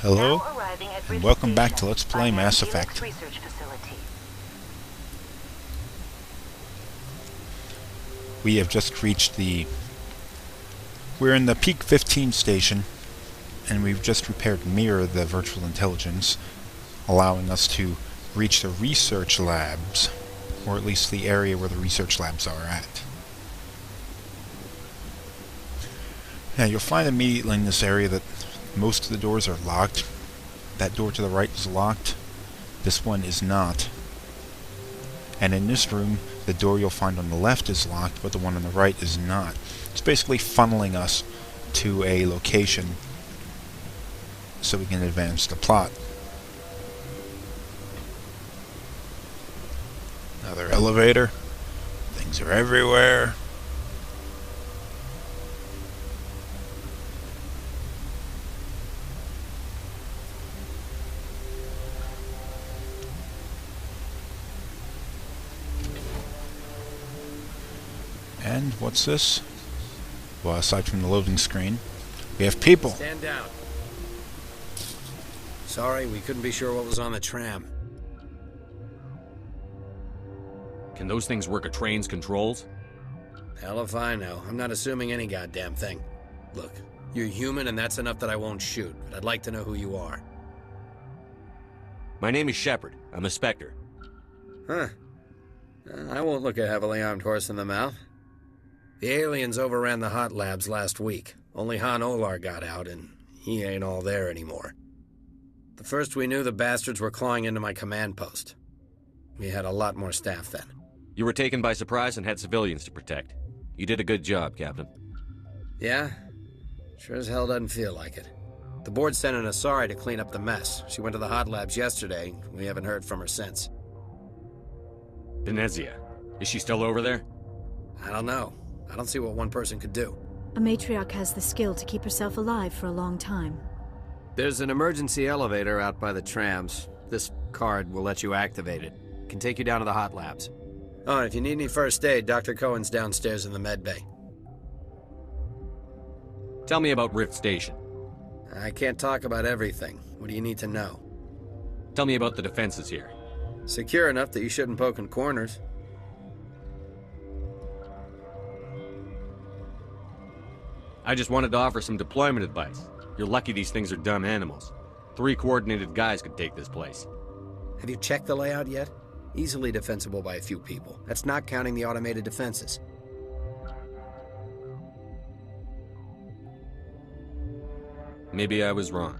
Hello, and welcome back to Let's Play Mass Effect. We have just reached we're in the Peak 15 station, and we've just repaired Mira, the virtual intelligence, allowing us to reach the research labs, or at least the area where the research labs are at. Now you'll find immediately in this area that most of the doors are locked. That door to the right is locked. This one is not. And in this room, the door you'll find on the left is locked, but the one on the right is not. It's basically funneling us to a location so we can advance the plot. Another elevator. Things are everywhere. And what's this? Well, aside from the loading screen, we have people. Stand down. Sorry, we couldn't be sure what was on the tram. Can those things work a train's controls? Hell if I know. I'm not assuming any goddamn thing. Look, you're human and that's enough that I won't shoot, but I'd like to know who you are. My name is Shepard. I'm a Spectre. Huh. I won't look a heavily armed horse in the mouth. The aliens overran the hot labs last week. Only Han Olar got out, and he ain't all there anymore. The first we knew, the bastards were clawing into my command post. We had a lot more staff then. You were taken by surprise and had civilians to protect. You did a good job, Captain. Yeah? Sure as hell doesn't feel like it. The board sent an Asari to clean up the mess. She went to the hot labs yesterday. We haven't heard from her since. Venezia. Is she still over there? I don't know. I don't see what one person could do. A matriarch has the skill to keep herself alive for a long time. There's an emergency elevator out by the trams. This card will let you activate it. Can take you down to the hot labs. Oh, and if you need any first aid, Dr. Cohen's downstairs in the med bay. Tell me about Rift Station. I can't talk about everything. What do you need to know? Tell me about the defenses here. Secure enough that you shouldn't poke in corners. I just wanted to offer some deployment advice. You're lucky these things are dumb animals. 3 coordinated guys could take this place. Have you checked the layout yet? Easily defensible by a few people. That's not counting the automated defenses. Maybe I was wrong.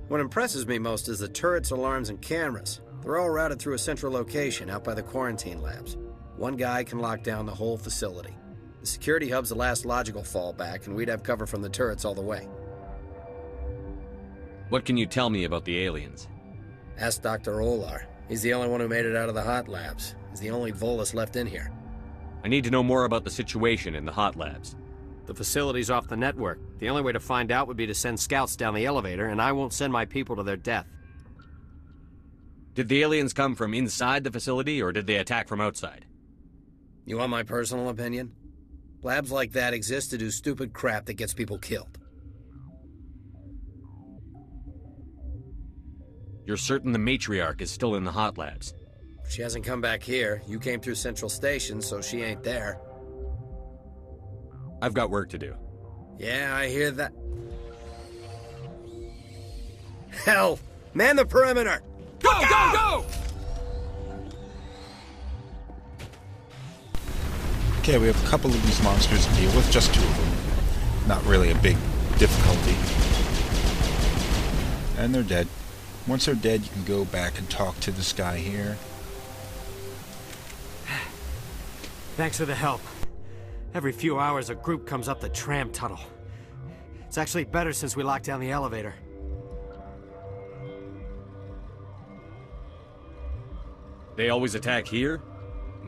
What impresses me most is the turrets, alarms, and cameras. They're all routed through a central location out by the quarantine labs. One guy can lock down the whole facility. The security hub's the last logical fallback, and we'd have cover from the turrets all the way. What can you tell me about the aliens? Ask Dr. Olar. He's the only one who made it out of the hot labs. He's the only Volus left in here. I need to know more about the situation in the hot labs. The facility's off the network. The only way to find out would be to send scouts down the elevator, and I won't send my people to their death. Did the aliens come from inside the facility, or did they attack from outside? You want my personal opinion? Labs like that exist to do stupid crap that gets people killed. You're certain the matriarch is still in the hot labs? She hasn't come back here. You came through Central Station, so she ain't there. I've got work to do. Yeah, I hear that. Hell! Man the perimeter! Go, go, go! Okay, we have a couple of these monsters to deal with, just 2 of them. Not really a big difficulty. And they're dead. Once they're dead, you can go back and talk to this guy here. Thanks for the help. Every few hours, a group comes up the tram tunnel. It's actually better since we locked down the elevator. They always attack here?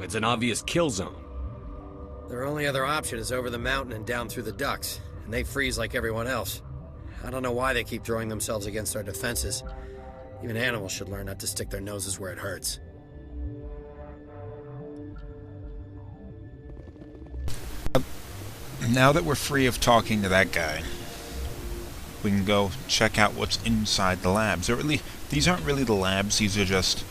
It's an obvious kill zone. Their only other option is over the mountain and down through the ducts, and they freeze like everyone else. I don't know why they keep throwing themselves against our defenses. Even animals should learn not to stick their noses where it hurts. Now that we're free of talking to that guy, we can go check out what's inside the labs. Or at least, these aren't really the labs, these are just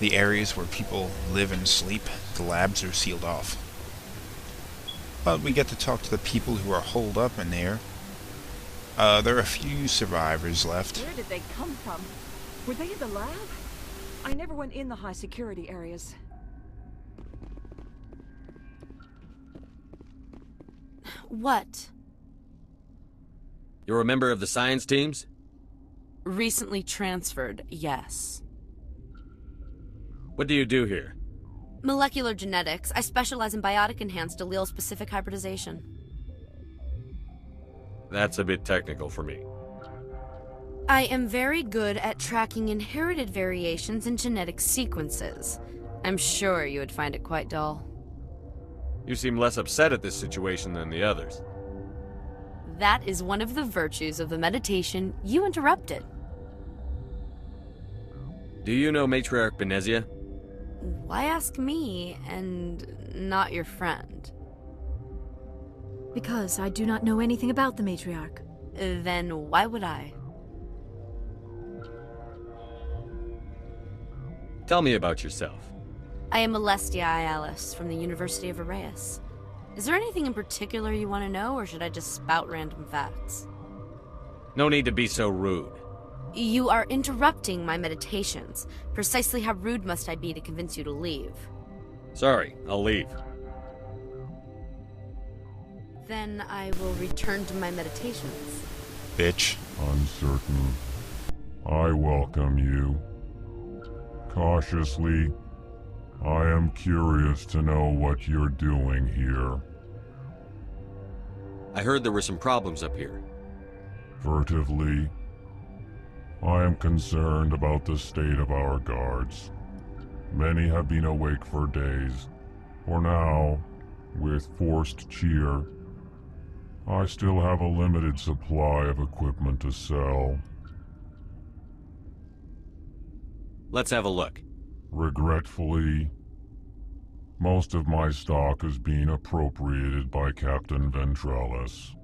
the areas where people live and sleep. The labs are sealed off. But we get to talk to the people who are holed up in there. There are a few survivors left. Where did they come from? Were they in the lab? I never went in the high security areas. What? You're a member of the science teams? Recently transferred, yes. What do you do here? Molecular genetics. I specialize in biotic-enhanced allele-specific hybridization. That's a bit technical for me. I am very good at tracking inherited variations in genetic sequences. I'm sure you would find it quite dull. You seem less upset at this situation than the others. That is one of the virtues of the meditation you interrupted. Do you know Matriarch Benezia? Why ask me, and not your friend? Because I do not know anything about the matriarch. Then why would I? Tell me about yourself. I am Alestia Ialis from the University of Arraeus. Is there anything in particular you want to know, or should I just spout random facts? No need to be so rude. You are interrupting my meditations. Precisely how rude must I be to convince you to leave? Sorry, I'll leave. Then I will return to my meditations. Bitch. Uncertain. I welcome you. Cautiously, I am curious to know what you're doing here. I heard there were some problems up here. Furtively, I am concerned about the state of our guards. Many have been awake for days. For now, with forced cheer, I still have a limited supply of equipment to sell. Let's have a look. Regretfully, most of my stock is being appropriated by Captain Ventralis.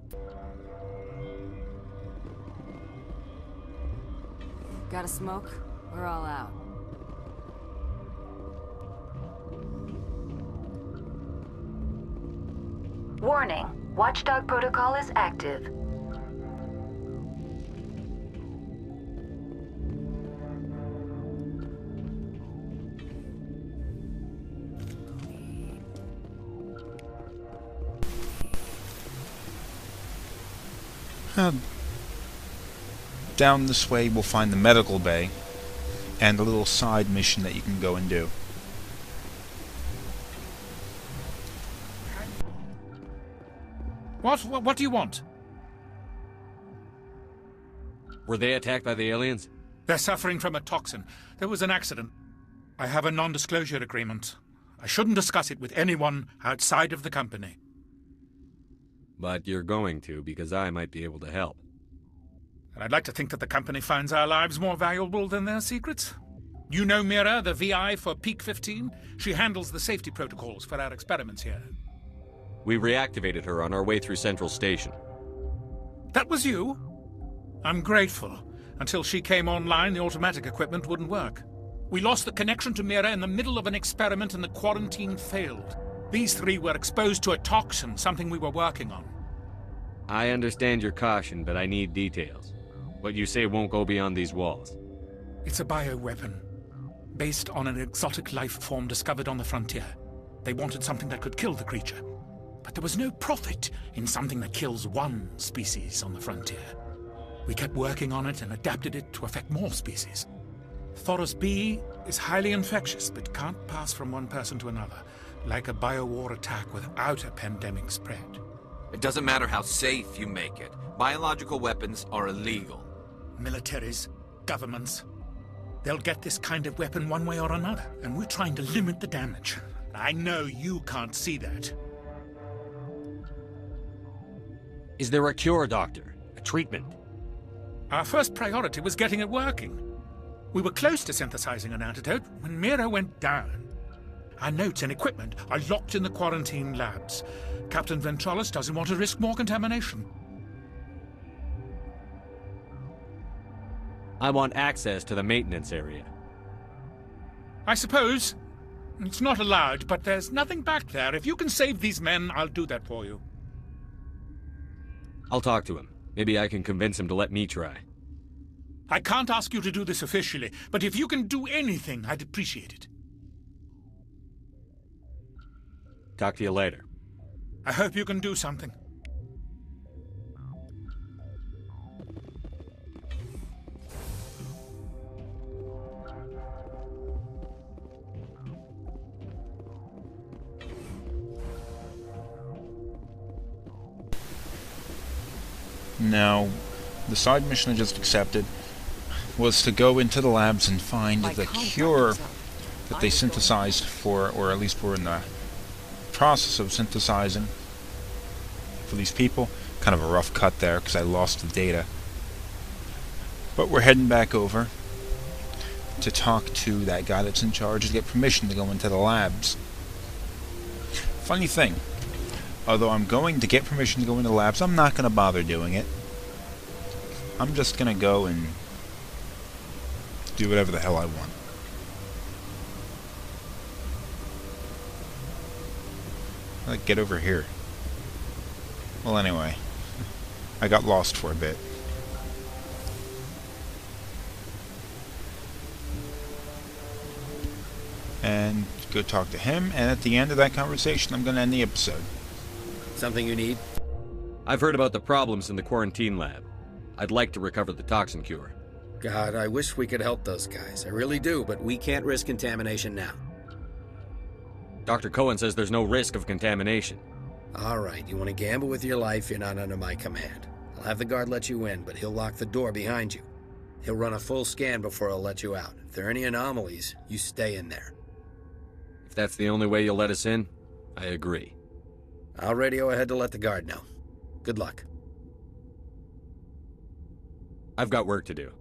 Got a smoke? We're all out. Warning. Watchdog protocol is active. Down this way we'll find the medical bay and a little side mission that you can go and do. What do you want? Were they attacked by the aliens? They're suffering from a toxin. There was an accident. I have a non-disclosure agreement. I shouldn't discuss it with anyone outside of the company. But you're going to, because I might be able to help. And I'd like to think that the company finds our lives more valuable than their secrets. You know Mira, the VI for Peak 15? She handles the safety protocols for our experiments here. We reactivated her on our way through Central Station. That was you? I'm grateful. Until she came online, the automatic equipment wouldn't work. We lost the connection to Mira in the middle of an experiment and the quarantine failed. These three were exposed to a toxin, something we were working on. I understand your caution, but I need details. What you say won't go beyond these walls. It's a bioweapon, based on an exotic life form discovered on the frontier. They wanted something that could kill the creature. But there was no profit in something that kills one species on the frontier. We kept working on it and adapted it to affect more species. Thoros B is highly infectious, but can't pass from one person to another, like a biowar attack without a pandemic spread. It doesn't matter how safe you make it. Biological weapons are illegal. Militaries, governments, they'll get this kind of weapon one way or another, and we're trying to limit the damage. I know you can't see that. Is there a cure, Doctor? A treatment? Our first priority was getting it working. We were close to synthesizing an antidote when Mira went down. Our notes and equipment are locked in the quarantine labs. Captain Ventralis doesn't want to risk more contamination. I want access to the maintenance area. I suppose. It's not allowed, but there's nothing back there. If you can save these men, I'll do that for you. I'll talk to him. Maybe I can convince him to let me try. I can't ask you to do this officially, but if you can do anything, I'd appreciate it. Talk to you later. I hope you can do something. Now, the side mission I just accepted was to go into the labs and find the cure that they synthesized for, or at least were in the process of synthesizing for these people. Kind of a rough cut there because I lost the data. But we're heading back over to talk to that guy that's in charge to get permission to go into the labs. Funny thing, although I'm going to get permission to go into the labs, I'm not going to bother doing it. I'm just going to go and do whatever the hell I want. Like, get over here. Well, anyway, I got lost for a bit. And go talk to him, and at the end of that conversation, I'm going to end the episode. Something you need? I've heard about the problems in the quarantine lab. I'd like to recover the toxin cure. God, I wish we could help those guys. I really do, but we can't risk contamination now. Dr. Cohen says there's no risk of contamination. All right, you want to gamble with your life, you're not under my command. I'll have the guard let you in, but he'll lock the door behind you. He'll run a full scan before he'll let you out. If there are any anomalies, you stay in there. If that's the only way you'll let us in, I agree. I'll radio ahead to let the guard know. Good luck. I've got work to do.